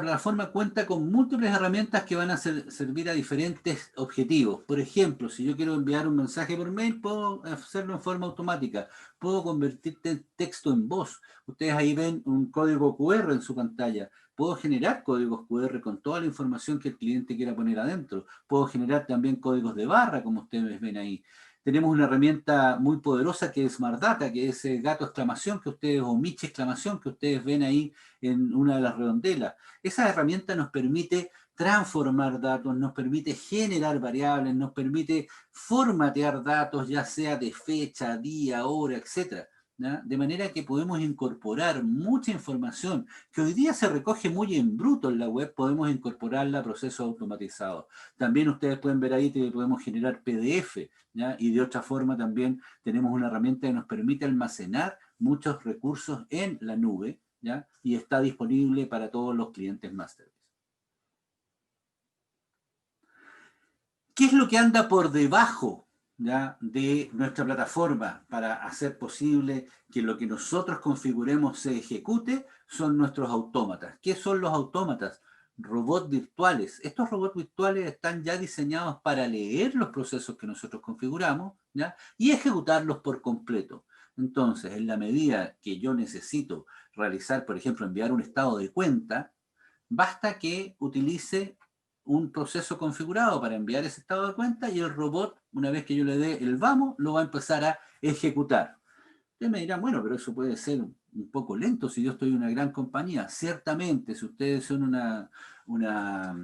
plataforma cuenta con múltiples herramientas que van a servir a diferentes objetivos. Por ejemplo, si yo quiero enviar un mensaje por mail, puedo hacerlo en forma automática. Puedo convertir texto en voz. Ustedes ahí ven un código QR en su pantalla. Puedo generar códigos QR con toda la información que el cliente quiera poner adentro. Puedo generar también códigos de barra, como ustedes ven ahí. Tenemos una herramienta muy poderosa que es Smart Data, que es el gato exclamación que ustedes, o Michi exclamación que ustedes ven ahí en una de las redondelas. Esa herramienta nos permite transformar datos, nos permite generar variables, nos permite formatear datos, ya sea de fecha, día, hora, etc. ¿Ya? De manera que podemos incorporar mucha información que hoy día se recoge muy en bruto en la web, podemos incorporarla a procesos automatizados. También ustedes pueden ver ahí que podemos generar PDF, ¿ya? Y de otra forma también tenemos una herramienta que nos permite almacenar muchos recursos en la nube, ¿ya? Y está disponible para todos los clientes Masterpiece. ¿Qué es lo que anda por debajo, ¿ya? De nuestra plataforma para hacer posible que lo que nosotros configuremos se ejecute? Son nuestros autómatas. ¿Qué son los autómatas? Robots virtuales. Estos robots virtuales están ya diseñados para leer los procesos que nosotros configuramos, ¿ya? Y ejecutarlos por completo. Entonces, en la medida que yo necesito realizar, por ejemplo, enviar un estado de cuenta, basta que utilice un proceso configurado para enviar ese estado de cuenta y el robot, una vez que yo le dé el vamos, lo va a empezar a ejecutar. Ustedes me dirán, bueno, pero eso puede ser un poco lento si yo estoy en una gran compañía. Ciertamente, si ustedes son una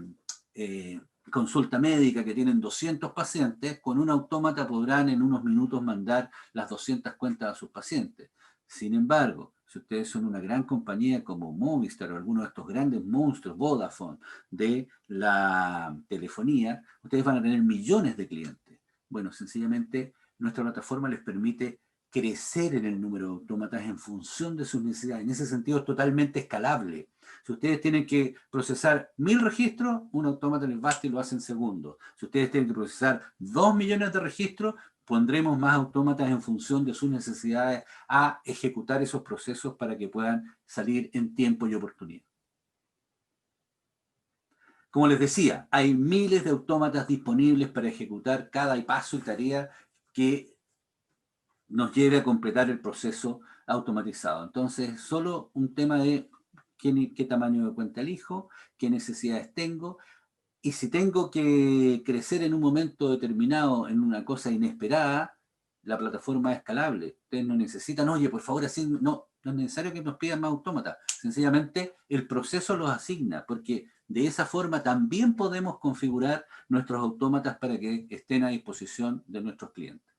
consulta médica que tienen 200 pacientes, con un autómata podrán en unos minutos mandar las 200 cuentas a sus pacientes. Sin embargo, si ustedes son una gran compañía como Movistar o alguno de estos grandes monstruos, Vodafone, de la telefonía, ustedes van a tener millones de clientes. Bueno, sencillamente nuestra plataforma les permite crecer en el número de autómatas en función de sus necesidades. En ese sentido es totalmente escalable. Si ustedes tienen que procesar 1000 registros, un autómata les basta y lo hace en segundos. Si ustedes tienen que procesar 2 millones de registros, pondremos más autómatas en función de sus necesidades a ejecutar esos procesos para que puedan salir en tiempo y oportunidad. Como les decía, hay miles de autómatas disponibles para ejecutar cada paso y tarea que nos lleve a completar el proceso automatizado. Entonces, solo un tema de qué tamaño de cuenta elijo, qué necesidades tengo, y si tengo que crecer en un momento determinado en una cosa inesperada, la plataforma es escalable. Ustedes no necesitan, oye, por favor, así, no es necesario que nos pidan más autómatas. Sencillamente, el proceso los asigna, porque De esa forma también podemos configurar nuestros autómatas para que estén a disposición de nuestros clientes.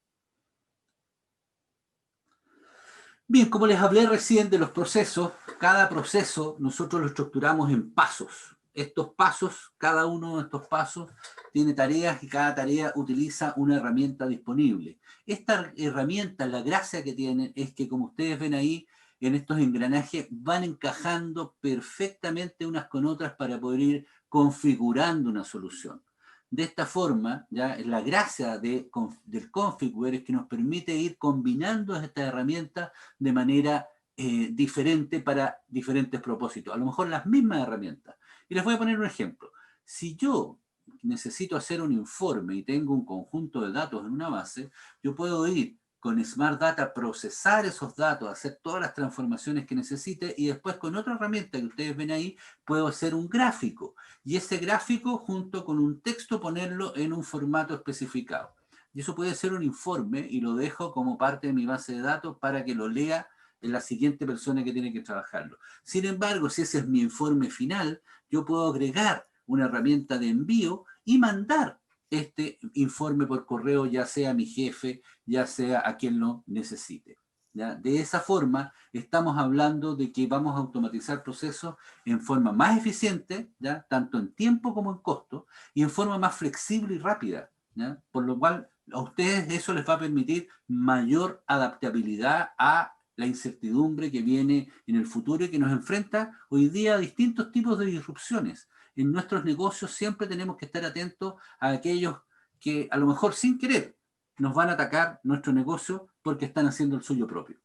Bien, como les hablé recién de los procesos, cada proceso nosotros lo estructuramos en pasos. Estos pasos, cada uno de estos pasos tiene tareas y cada tarea utiliza una herramienta disponible. Esta herramienta, la gracia que tiene es que, como ustedes ven ahí, en estos engranajes van encajando perfectamente unas con otras para poder ir configurando una solución. De esta forma, ya la gracia del Configware es que nos permite ir combinando estas herramientas de manera diferente para diferentes propósitos. A lo mejor las mismas herramientas. Y les voy a poner un ejemplo. Si yo necesito hacer un informe y tengo un conjunto de datos en una base, yo puedo ir con Smart Data, procesar esos datos, hacer todas las transformaciones que necesite y después con otra herramienta que ustedes ven ahí, puedo hacer un gráfico. Y ese gráfico junto con un texto ponerlo en un formato especificado. Y eso puede ser un informe y lo dejo como parte de mi base de datos para que lo lea la siguiente persona que tiene que trabajarlo. Sin embargo, si ese es mi informe final, yo puedo agregar una herramienta de envío y mandar este informe por correo, ya sea a mi jefe, ya sea a quien lo necesite. ¿Ya? De esa forma, estamos hablando de que vamos a automatizar procesos en forma más eficiente, ¿ya? Tanto en tiempo como en costo, y en forma más flexible y rápida. ¿Ya? Por lo cual, a ustedes eso les va a permitir mayor adaptabilidad a la incertidumbre que viene en el futuro y que nos enfrenta hoy día a distintos tipos de disrupciones. En nuestros negocios siempre tenemos que estar atentos a aquellos que a lo mejor sin querer nos van a atacar nuestro negocio porque están haciendo el suyo propio.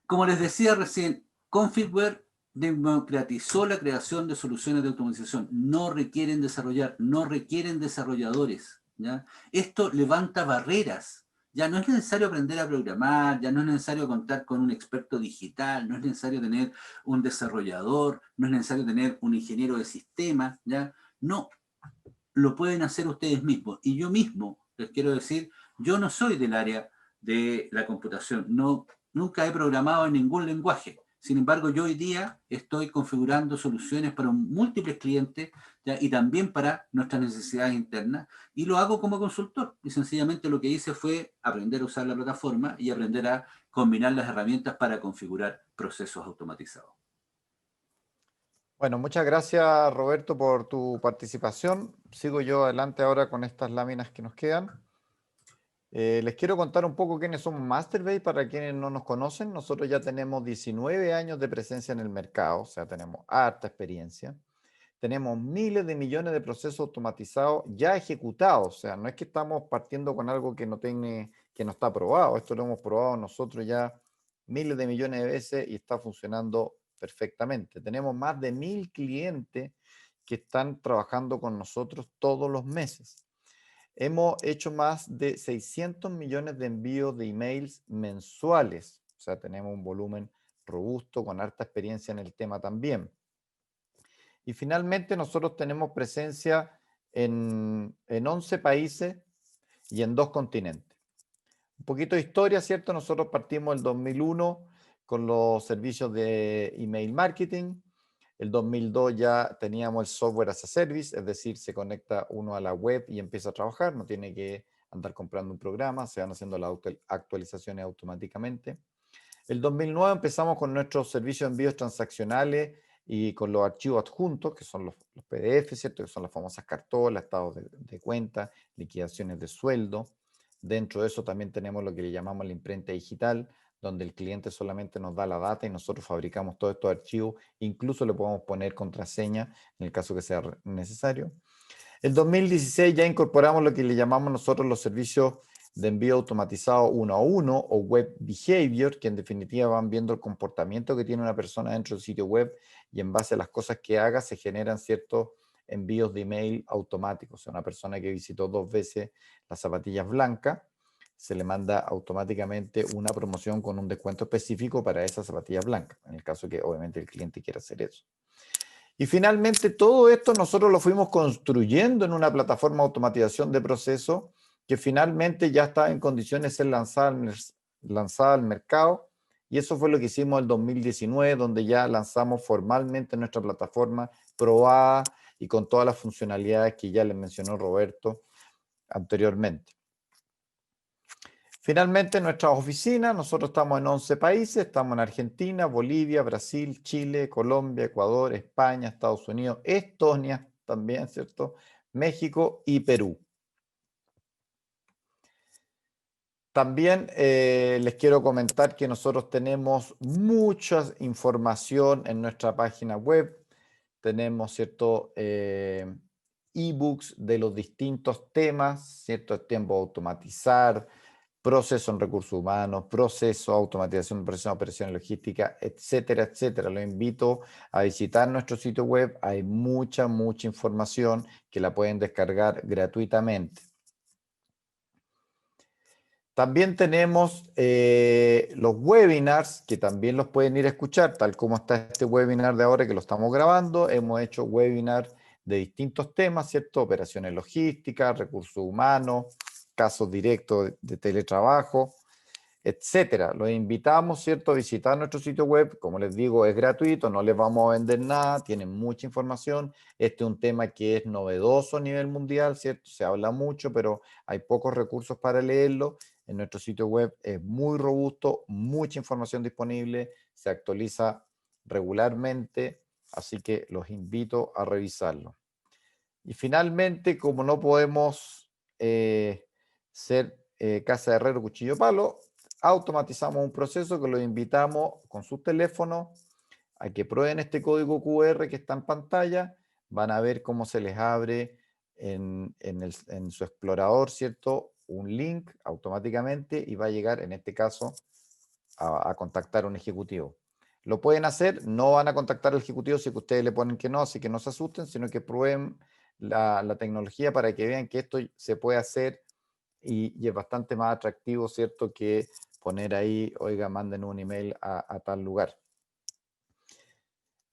Como les decía recién, Configware democratizó la creación de soluciones de automatización. No requieren desarrollar, no requieren desarrolladores. ¿Ya? Esto levanta barreras. Ya no es necesario aprender a programar, ya no es necesario contar con un experto digital, no es necesario tener un desarrollador, no es necesario tener un ingeniero de sistemas, ¿ya? No, lo pueden hacer ustedes mismos. Y yo mismo, les quiero decir, yo no soy del área de la computación, no, nunca he programado en ningún lenguaje. Sin embargo, yo hoy día estoy configurando soluciones para múltiples clientes, ¿ya? Y también para nuestras necesidades internas, y lo hago como consultor. Y sencillamente lo que hice fue aprender a usar la plataforma y aprender a combinar las herramientas para configurar procesos automatizados. Bueno, muchas gracias Roberto por tu participación. Sigo yo adelante ahora con estas láminas que nos quedan. Les quiero contar un poco quiénes somos Masterbase para quienes no nos conocen. Nosotros ya tenemos 19 años de presencia en el mercado, o sea, tenemos harta experiencia. Tenemos miles de millones de procesos automatizados ya ejecutados, o sea, no es que estamos partiendo con algo que no está probado. Esto lo hemos probado nosotros ya miles de millones de veces y está funcionando perfectamente. Tenemos más de 1000 clientes que están trabajando con nosotros todos los meses. Hemos hecho más de 600 millones de envíos de emails mensuales. O sea, tenemos un volumen robusto con harta experiencia en el tema también. Y finalmente nosotros tenemos presencia en 11 países y en 2 continentes. Un poquito de historia, ¿cierto? Nosotros partimos el 2001 con los servicios de email marketing. El 2002 ya teníamos el software as a service, es decir, se conecta uno a la web y empieza a trabajar, no tiene que andar comprando un programa, se van haciendo las actualizaciones automáticamente. El 2009 empezamos con nuestros servicios de envíos transaccionales y con los archivos adjuntos, que son los PDF, ¿cierto? Que son las famosas cartolas, estados de cuenta, liquidaciones de sueldo. Dentro de eso también tenemos lo que le llamamos la imprenta digital, donde el cliente solamente nos da la data y nosotros fabricamos todos estos archivos, incluso le podemos poner contraseña en el caso que sea necesario. El 2016 ya incorporamos lo que le llamamos nosotros los servicios de envío automatizado 1 a 1 o web behavior, que en definitiva van viendo el comportamiento que tiene una persona dentro del sitio web y en base a las cosas que haga se generan ciertos envíos de email automáticos. O sea, una persona que visitó 2 veces las zapatillas blancas, se le manda automáticamente una promoción con un descuento específico para esas zapatillas blancas, en el caso que obviamente el cliente quiera hacer eso. Y finalmente todo esto nosotros lo fuimos construyendo en una plataforma de automatización de procesos que finalmente ya está en condiciones de ser lanzada al mercado Y eso fue lo que hicimos en el 2019, donde ya lanzamos formalmente nuestra plataforma probada y con todas las funcionalidades que ya les mencionó Roberto anteriormente. Finalmente, nuestras oficinas, nosotros estamos en 11 países, estamos en Argentina, Bolivia, Brasil, Chile, Colombia, Ecuador, España, Estados Unidos, Estonia también, ¿cierto? México y Perú. También les quiero comentar que nosotros tenemos mucha información en nuestra página web. Tenemos, ¿cierto? Ebooks de los distintos temas, ¿cierto? Tiempo de automatizar, proceso en recursos humanos, proceso, automatización de procesos de operación logística, etcétera, etcétera. Los invito a visitar nuestro sitio web. Hay mucha información que la pueden descargar gratuitamente. También tenemos los webinars, que también los pueden ir a escuchar, tal como está este webinar de ahora que lo estamos grabando. Hemos hecho webinars de distintos temas, ¿cierto? Operaciones logísticas, recursos humanos, casos directos de teletrabajo, etcétera. Los invitamos, ¿cierto?, a visitar nuestro sitio web. Como les digo, es gratuito, no les vamos a vender nada, tienen mucha información. Este es un tema que es novedoso a nivel mundial, ¿cierto? Se habla mucho, pero hay pocos recursos para leerlo. En nuestro sitio web es muy robusto, mucha información disponible, se actualiza regularmente, así que los invito a revisarlo. Y finalmente, como no podemos ser casa de herrero, cuchillo palo, automatizamos un proceso que los invitamos con sus teléfonos a que prueben este código QR que está en pantalla. Van a ver cómo se les abre en su explorador, ¿cierto? Un link automáticamente y va a llegar, en este caso, a contactar a un ejecutivo. Lo pueden hacer, no van a contactar al ejecutivo si ustedes le ponen que no, así que no se asusten, sino que prueben la tecnología para que vean que esto se puede hacer y es bastante más atractivo, ¿cierto?, que poner ahí, oiga, manden un email a tal lugar.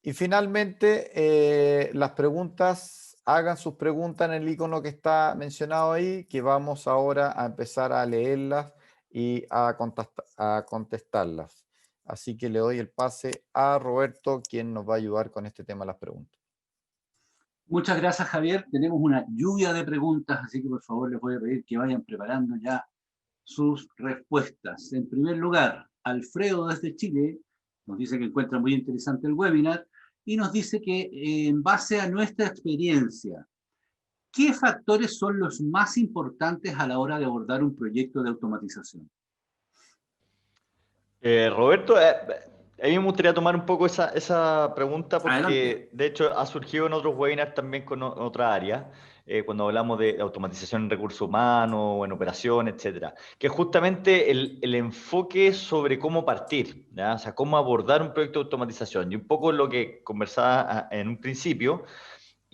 Y finalmente, las preguntas, hagan sus preguntas en el icono que está mencionado ahí, que vamos ahora a empezar a leerlas y a contestarlas. Así que le doy el pase a Roberto, quien nos va a ayudar con este tema de las preguntas. Muchas gracias, Javier. Tenemos una lluvia de preguntas, así que por favor les voy a pedir que vayan preparando ya sus respuestas. En primer lugar, Alfredo desde Chile nos dice que encuentra muy interesante el webinar y nos dice que en base a nuestra experiencia, ¿qué factores son los más importantes a la hora de abordar un proyecto de automatización? Roberto, a mí me gustaría tomar un poco esa pregunta Adelante. porque de hecho ha surgido en otros webinars también con otra área, cuando hablamos de automatización en recursos humanos o en operación, etcétera, que es justamente el enfoque sobre cómo partir, ¿ya? O sea, cómo abordar un proyecto de automatización. Y un poco lo que conversaba en un principio,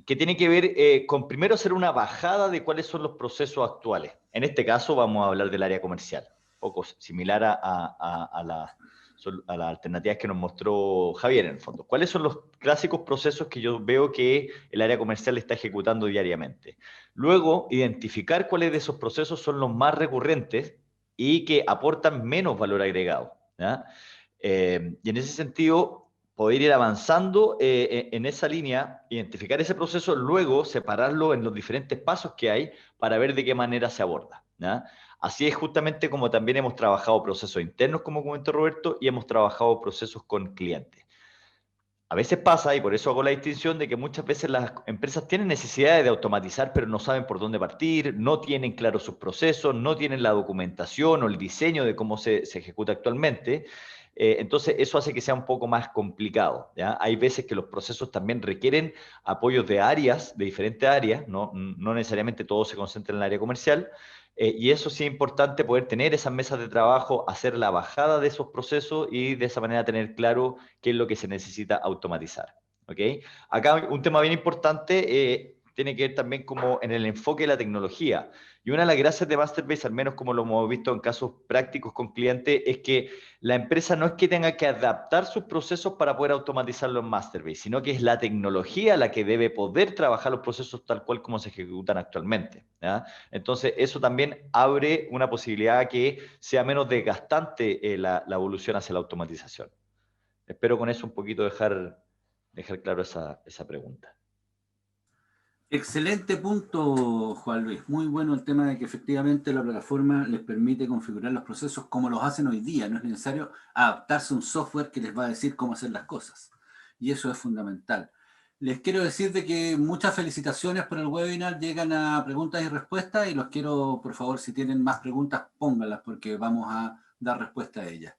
que tiene que ver con primero hacer una bajada de cuáles son los procesos actuales. En este caso vamos a hablar del área comercial, un poco similar a las alternativas que nos mostró Javier en el fondo. ¿Cuáles son los clásicos procesos que yo veo que el área comercial está ejecutando diariamente? Luego, identificar cuáles de esos procesos son los más recurrentes y que aportan menos valor agregado, ¿ya? Y en ese sentido, poder ir avanzando en esa línea, identificar ese proceso, luego separarlo en los diferentes pasos que hay para ver de qué manera se aborda, ¿ya? Así es justamente como también hemos trabajado procesos internos, como comentó Roberto, y hemos trabajado procesos con clientes. A veces pasa, y por eso hago la distinción, de que muchas veces las empresas tienen necesidades de automatizar, pero no saben por dónde partir, no tienen claros sus procesos, no tienen la documentación o el diseño de cómo se ejecuta actualmente. Entonces, eso hace que sea un poco más complicado, ¿ya? Hay veces que los procesos también requieren apoyos de áreas, de diferentes áreas, no necesariamente todo se concentra en el área comercial, y eso sí es importante poder tener esas mesas de trabajo, hacer la bajada de esos procesos y de esa manera tener claro qué es lo que se necesita automatizar. ¿Okay? Acá un tema bien importante tiene que ver también como en el enfoque de la tecnología. Y una de las gracias de Masterbase, al menos como lo hemos visto en casos prácticos con clientes, es que la empresa no es que tenga que adaptar sus procesos para poder automatizarlo en Masterbase, sino que es la tecnología la que debe poder trabajar los procesos tal cual como se ejecutan actualmente, ¿ya? Entonces, eso también abre una posibilidad que sea menos desgastante la evolución hacia la automatización. Espero con eso un poquito dejar claro esa pregunta. Excelente punto, Juan Luis. Muy bueno el tema de que efectivamente la plataforma les permite configurar los procesos como los hacen hoy día. No es necesario adaptarse a un software que les va a decir cómo hacer las cosas. Y eso es fundamental. Les quiero decir de que muchas felicitaciones por el webinar. Llegan a preguntas y respuestas y los quiero, por favor, si tienen más preguntas, pónganlas porque vamos a dar respuesta a ellas.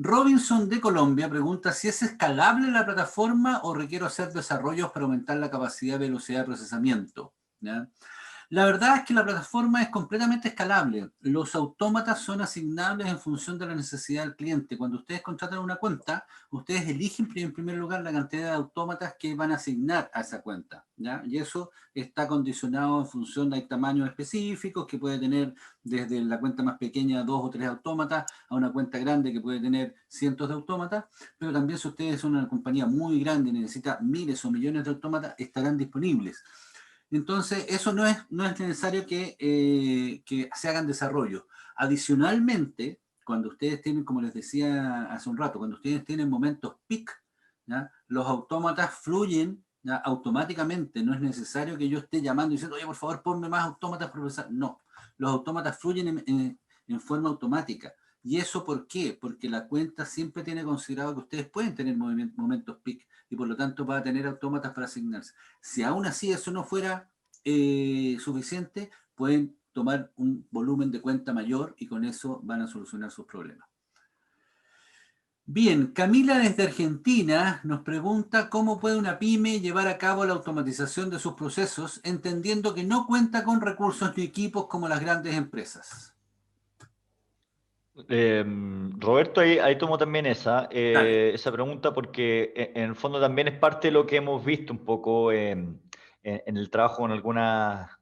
Robinson de Colombia pregunta si es escalable la plataforma o requiero hacer desarrollos para aumentar la capacidad y velocidad de procesamiento, ¿ya? La verdad es que la plataforma es completamente escalable. Los autómatas son asignables en función de la necesidad del cliente. Cuando ustedes contratan una cuenta, ustedes eligen en primer lugar la cantidad de autómatas que van a asignar a esa cuenta, ¿ya? Y eso está condicionado en función de tamaños específicos que puede tener desde la cuenta más pequeña 2 o 3 autómatas a una cuenta grande que puede tener cientos de autómatas, pero también si ustedes son una compañía muy grande y necesita miles o millones de autómatas, estarán disponibles. Entonces, eso no es necesario que se hagan desarrollos. Adicionalmente, cuando ustedes tienen, como les decía hace un rato, cuando ustedes tienen momentos peak, ¿ya? Los autómatas fluyen, ¿ya? Automáticamente. No es necesario que yo esté llamando y diciendo, oye, por favor, ponme más autómatas, profesor. No, los autómatas fluyen en forma automática. ¿Y eso por qué? Porque la cuenta siempre tiene considerado que ustedes pueden tener momentos peak y por lo tanto va a tener autómatas para asignarse. Si aún así eso no fuera suficiente, pueden tomar un volumen de cuenta mayor y con eso van a solucionar sus problemas. Bien, Camila desde Argentina nos pregunta cómo puede una pyme llevar a cabo la automatización de sus procesos, entendiendo que no cuenta con recursos ni equipos como las grandes empresas. Roberto, ahí tomo también Dale. esa pregunta porque en el fondo también es parte de lo que hemos visto un poco en el trabajo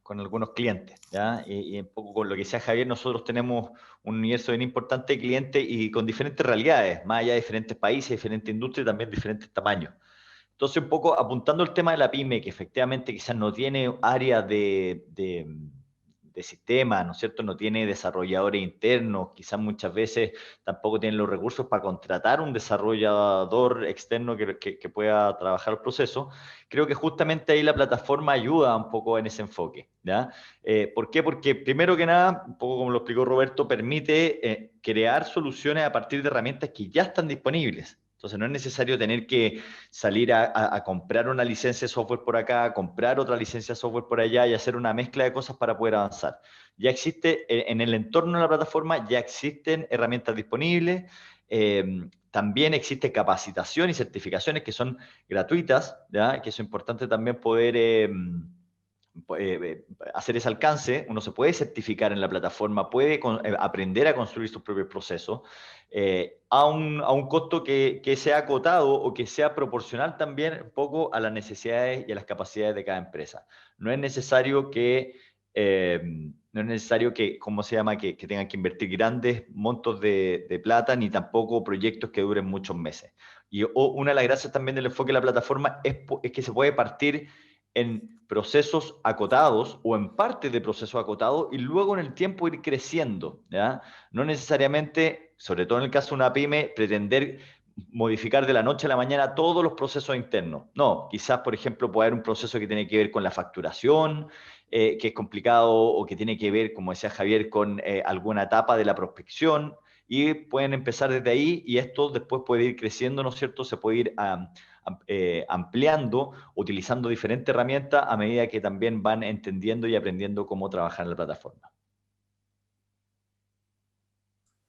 con algunos clientes, ¿ya? Y un poco con lo que decía Javier, nosotros tenemos un universo bien importante de clientes y con diferentes realidades, más allá de diferentes países, diferentes industrias y también diferentes tamaños. Entonces, un poco apuntando el tema de la pyme, que efectivamente quizás no tiene área de sistema, ¿no es cierto? No tiene desarrolladores internos, quizás muchas veces tampoco tienen los recursos para contratar un desarrollador externo que pueda trabajar el proceso. Creo que justamente ahí la plataforma ayuda un poco en ese enfoque, ¿ya? ¿Por qué? Porque primero que nada, un poco como lo explicó Roberto, permite crear soluciones a partir de herramientas que ya están disponibles. Entonces no es necesario tener que salir a comprar una licencia de software por acá, comprar otra licencia de software por allá y hacer una mezcla de cosas para poder avanzar. Ya existe, en el entorno de la plataforma, ya existen herramientas disponibles, también existe capacitación y certificaciones que son gratuitas, ¿ya? Que es importante también poder hacer ese alcance. Uno se puede certificar en la plataforma, puede aprender a construir sus propios procesos a un costo que sea acotado o que sea proporcional también un poco a las necesidades y a las capacidades de cada empresa. No es necesario ¿cómo se llama?, que tengan que invertir grandes montos de plata, ni tampoco proyectos que duren muchos meses. Y una de las gracias también del enfoque de la plataforma es que se puede partir en procesos acotados o en parte de procesos acotados y luego en el tiempo ir creciendo, ¿ya? No necesariamente, sobre todo en el caso de una pyme, pretender modificar de la noche a la mañana todos los procesos internos. No, quizás, por ejemplo, puede haber un proceso que tiene que ver con la facturación, que es complicado, o que tiene que ver, como decía Javier, con alguna etapa de la prospección, y pueden empezar desde ahí y esto después puede ir creciendo, ¿no es cierto? Se puede ir ampliando, utilizando diferentes herramientas a medida que también van entendiendo y aprendiendo cómo trabajar en la plataforma.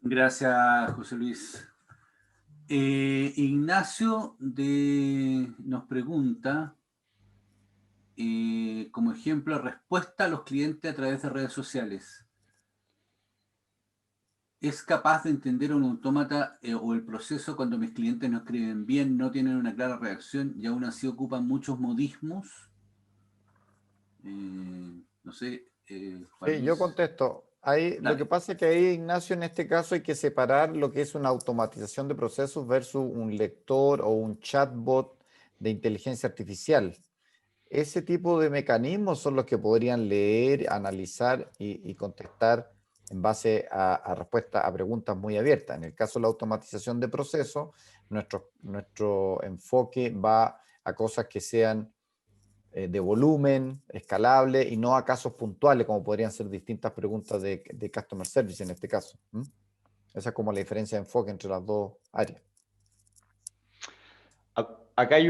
Gracias, José Luis. Ignacio nos pregunta, como ejemplo, respuesta a los clientes a través de redes sociales. ¿Es capaz de entender un autómata o el proceso cuando mis clientes no escriben bien, no tienen una clara reacción y aún así ocupan muchos modismos? No sé, Juan Sí, yo Luis. contesto. Ahí, lo que Dale. pasa es que ahí, Ignacio, en este caso hay que separar lo que es una automatización de procesos versus un lector o un chatbot de inteligencia artificial. Ese tipo de mecanismos son los que podrían leer, analizar y contestar en base a respuestas a preguntas muy abiertas. En el caso de la automatización de procesos, nuestro enfoque va a cosas que sean de volumen, escalable y no a casos puntuales, como podrían ser distintas preguntas de Customer Service en este caso. ¿Mm? Esa es como la diferencia de enfoque entre las dos áreas. Acá hay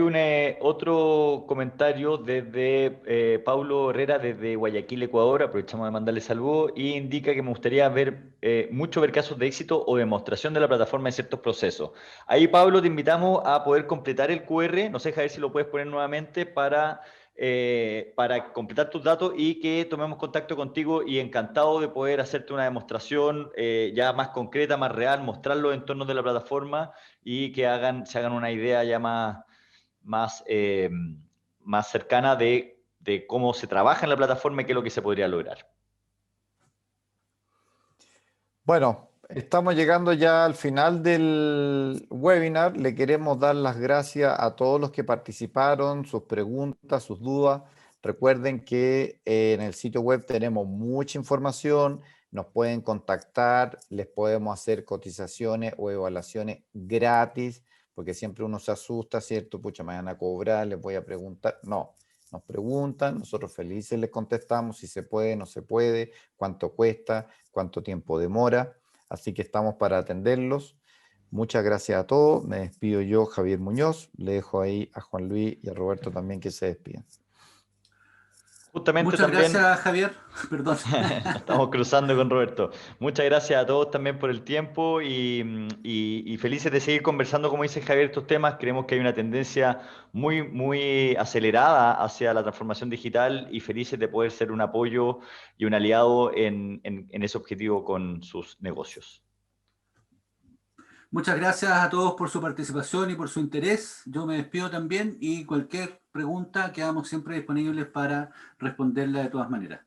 otro comentario desde Paulo Herrera desde Guayaquil, Ecuador. Aprovechamos de mandarle saludos y indica que me gustaría ver mucho ver casos de éxito o demostración de la plataforma en ciertos procesos. Ahí, Pablo, te invitamos a poder completar el QR. No sé, Javier, si lo puedes poner nuevamente para completar tus datos y que tomemos contacto contigo y encantado de poder hacerte una demostración ya más concreta, más real, mostrar los entornos de la plataforma y que se hagan una idea ya más, más cercana de cómo se trabaja en la plataforma y qué es lo que se podría lograr. Bueno, estamos llegando ya al final del webinar. Le queremos dar las gracias a todos los que participaron, sus preguntas, sus dudas. Recuerden que en el sitio web tenemos mucha información, nos pueden contactar, les podemos hacer cotizaciones o evaluaciones gratis, porque siempre uno se asusta, ¿cierto? Pucha, me van a cobrar, les voy a preguntar. No, nos preguntan, nosotros felices les contestamos si se puede, no se puede, cuánto cuesta, cuánto tiempo demora. Así que estamos para atenderlos. Muchas gracias a todos. Me despido yo, Javier Muñoz. Le dejo ahí a Juan Luis y a Roberto también que se despiden. Justamente Muchas también gracias, Javier. Perdón. nos estamos cruzando con Roberto. Muchas gracias a todos también por el tiempo y felices de seguir conversando, como dice Javier, estos temas. Creemos que hay una tendencia muy acelerada hacia la transformación digital y felices de poder ser un apoyo y un aliado en ese objetivo con sus negocios. Muchas gracias a todos por su participación y por su interés. Yo me despido también y cualquier pregunta quedamos siempre disponibles para responderla de todas maneras.